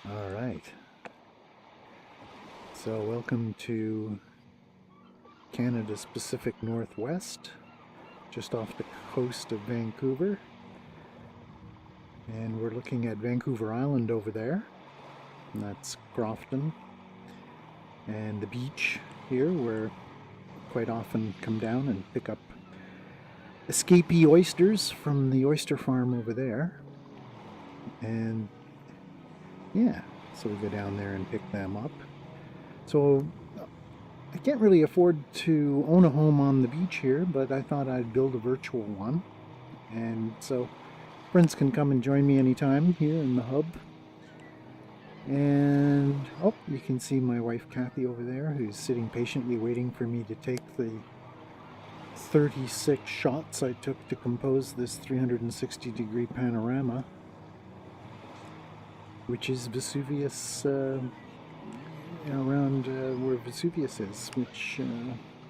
All right. So welcome to Canada's Pacific Northwest, just off the coast of Vancouver. And we're looking at Vancouver Island over there. And that's Crofton. And the beach here, where we quite often come down and pick up escapee oysters from the oyster farm over there. And yeah, so we go down there and pick them up. So I can't really afford to own a home on the beach here, but I thought I'd build a virtual one. And so friends can come and join me anytime here in the hub. And oh, you can see my wife Kathy over there, who's sitting patiently waiting for me to take the 36 shots I took to compose this 360-degree panorama, which is Vesuvius, around where Vesuvius is, which,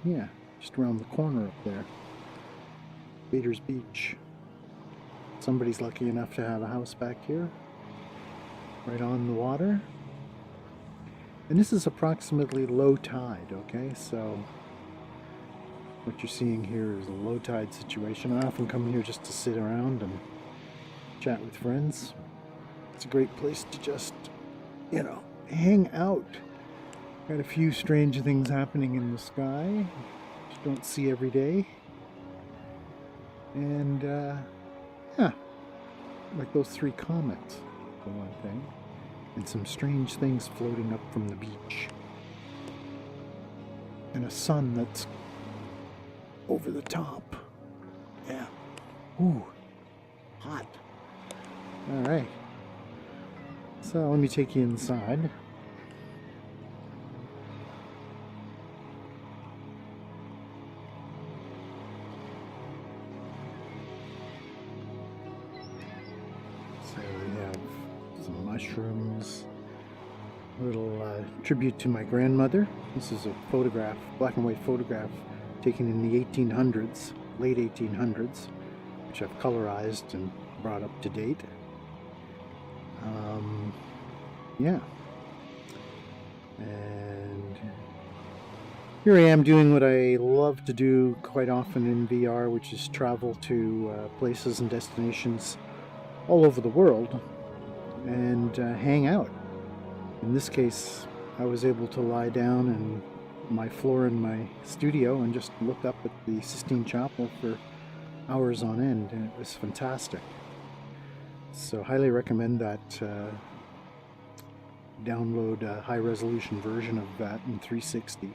yeah, just around the corner up there. Bader's Beach. Somebody's lucky enough to have a house back here, right on the water. And this is approximately low tide, okay? So what you're seeing here is a low tide situation. I often come here just to sit around and chat with friends. It's a great place to just, hang out. Got a few strange things happening in the sky, which you don't see every day. And, yeah, like those 3 comets, for one thing. And some strange things floating up from the beach. And a sun that's over the top. Yeah. Ooh, hot. All right. So let me take you inside. So we have some mushrooms. A little tribute to my grandmother. This is a photograph, black and white photograph, taken in the 1800s, late 1800s, which I've colorized and brought up to date. Yeah. And here I am doing what I love to do quite often in VR, which is travel to places and destinations all over the world and hang out. In this case, I was able to lie down in my floor in my studio and just look up at the Sistine Chapel for hours on end, and it was fantastic. So highly recommend that. Download a high-resolution version of that in 360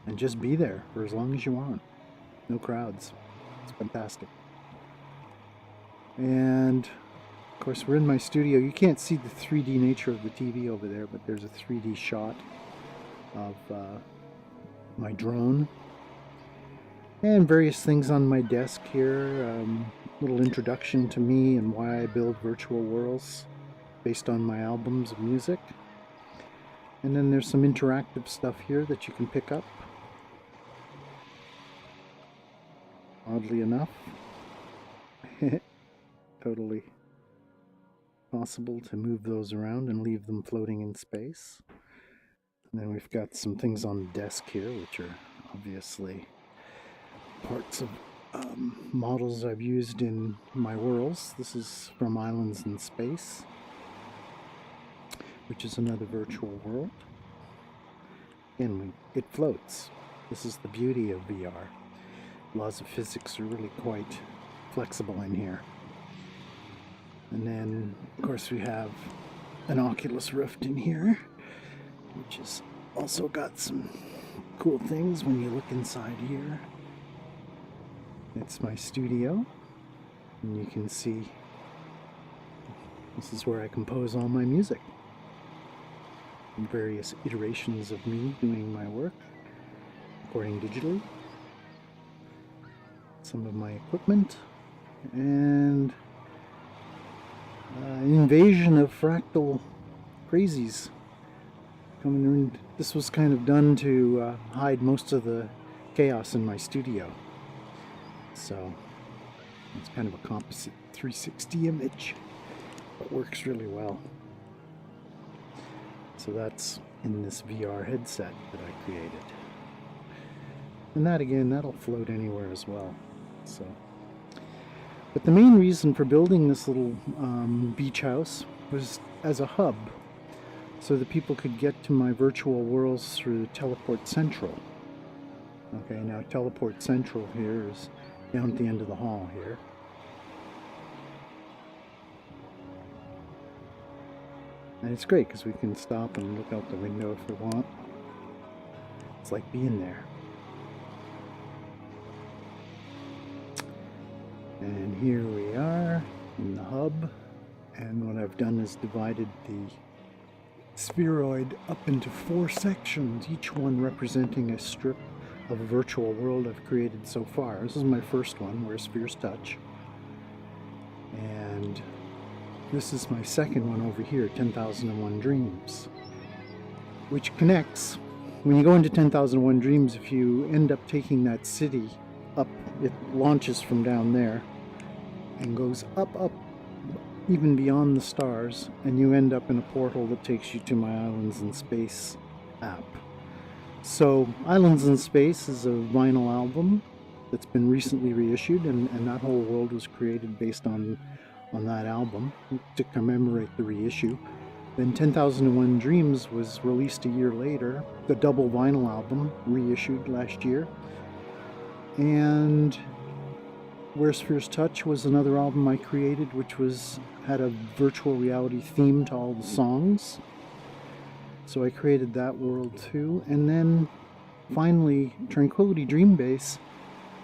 and just be there for as long as you want. No crowds. It's fantastic. And of course we're in my studio. You can't see the 3D nature of the TV over there, but there's a 3D shot of my drone and various things on my desk here. Little introduction to me and why I build virtual worlds based on my albums of music. And then there's some interactive stuff here that you can pick up. Oddly enough. Totally possible to move those around and leave them floating in space. And then we've got some things on the desk here, which are obviously parts of models I've used in my worlds. This is from Islands in Space, which is another virtual world. Again, it floats. This is the beauty of VR. Laws of physics are really quite flexible in here. And then, of course, we have an Oculus Rift in here, which has also got some cool things when you look inside here. It's my studio, and you can see this is where I compose all my music. And various iterations of me doing my work, recording digitally. Some of my equipment, and an invasion of fractal crazies coming in. This was kind of done to hide most of the chaos in my studio. So it's kind of a composite 360 image, but works really well. So that's in this VR headset that I created. And that again, that'll float anywhere as well. So, but the main reason for building this little beach house was as a hub, so that people could get to my virtual worlds through Teleport Central. Okay, now Teleport Central here is down at the end of the hall here. And it's great because we can stop and look out the window if we want. It's like being there. And here we are in the hub. And what I've done is divided the spheroid up into 4 sections, each one representing a strip of a virtual world I've created so far. This is my first one, where spheres touch. And this is my second one over here, 10,001 Dreams, which connects. When you go into 10,001 Dreams, if you end up taking that city up, it launches from down there and goes up, even beyond the stars, and you end up in a portal that takes you to my Islands in Space app. So Islands in Space is a vinyl album that's been recently reissued, and that whole world was created based on that album to commemorate the reissue. Then 10,001 Dreams was released a year later, the double vinyl album, reissued last year. And Where Spheres Touch was another album I created, which had a virtual reality theme to all the songs. So I created that world too. And then finally Tranquility Dream Bass,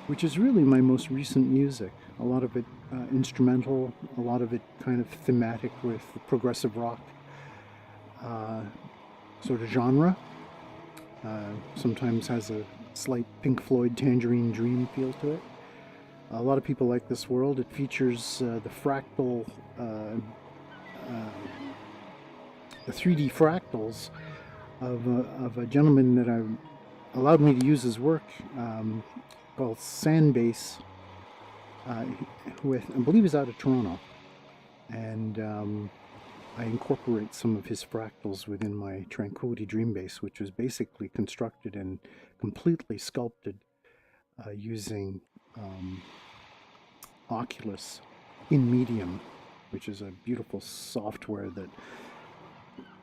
which is really my most recent music. A lot of it instrumental, a lot of it kind of thematic with progressive rock sort of genre. Sometimes has a slight Pink Floyd Tangerine Dream feel to it. A lot of people like this world. It features the fractal, the 3D fractals of a gentleman that allowed me to use his work, called Sandbase, who I believe is out of Toronto. And I incorporate some of his fractals within my Tranquility Dream Bass, which was basically constructed and completely sculpted using Oculus in Medium, which is a beautiful software that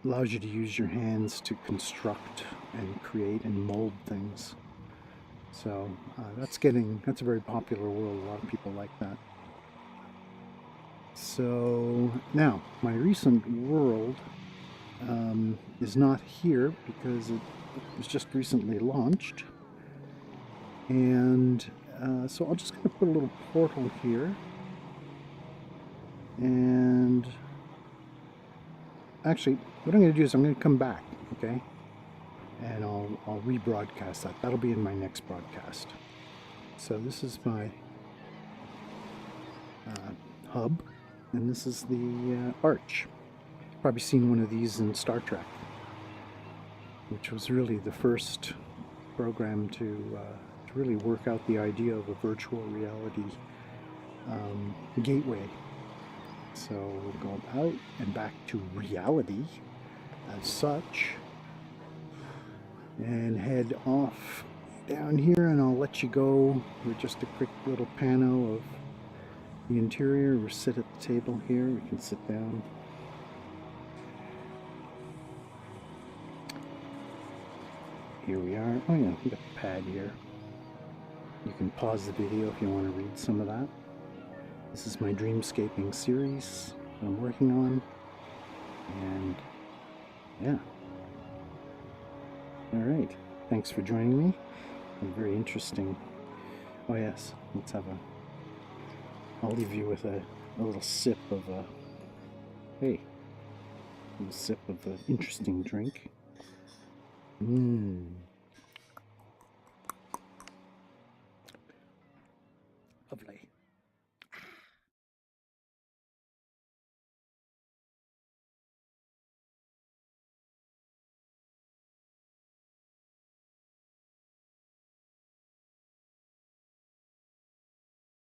allows you to use your hands to construct and create and mold things. So that's a very popular world. A lot of people like that. So now my recent world is not here because it was just recently launched. And so I'm just going to put a little portal here. And actually, what I'm going to do is I'm going to come back, okay? And I'll rebroadcast that. That'll be in my next broadcast. So this is my hub, and this is the arch. You've probably seen one of these in Star Trek, which was really the first program to really work out the idea of a virtual reality gateway. So we'll go out and back to reality as such, and head off down here, and I'll let you go with just a quick little pano of the interior. We'll sit at the table here. We can sit down. Here we are. Oh yeah, we got the pad here. You can pause the video if you want to read some of that. This is my dreamscaping series that I'm working on. And yeah. Alright. Thanks for joining me. Very interesting. Oh yes, I'll leave you with a little sip of a little sip of an interesting drink.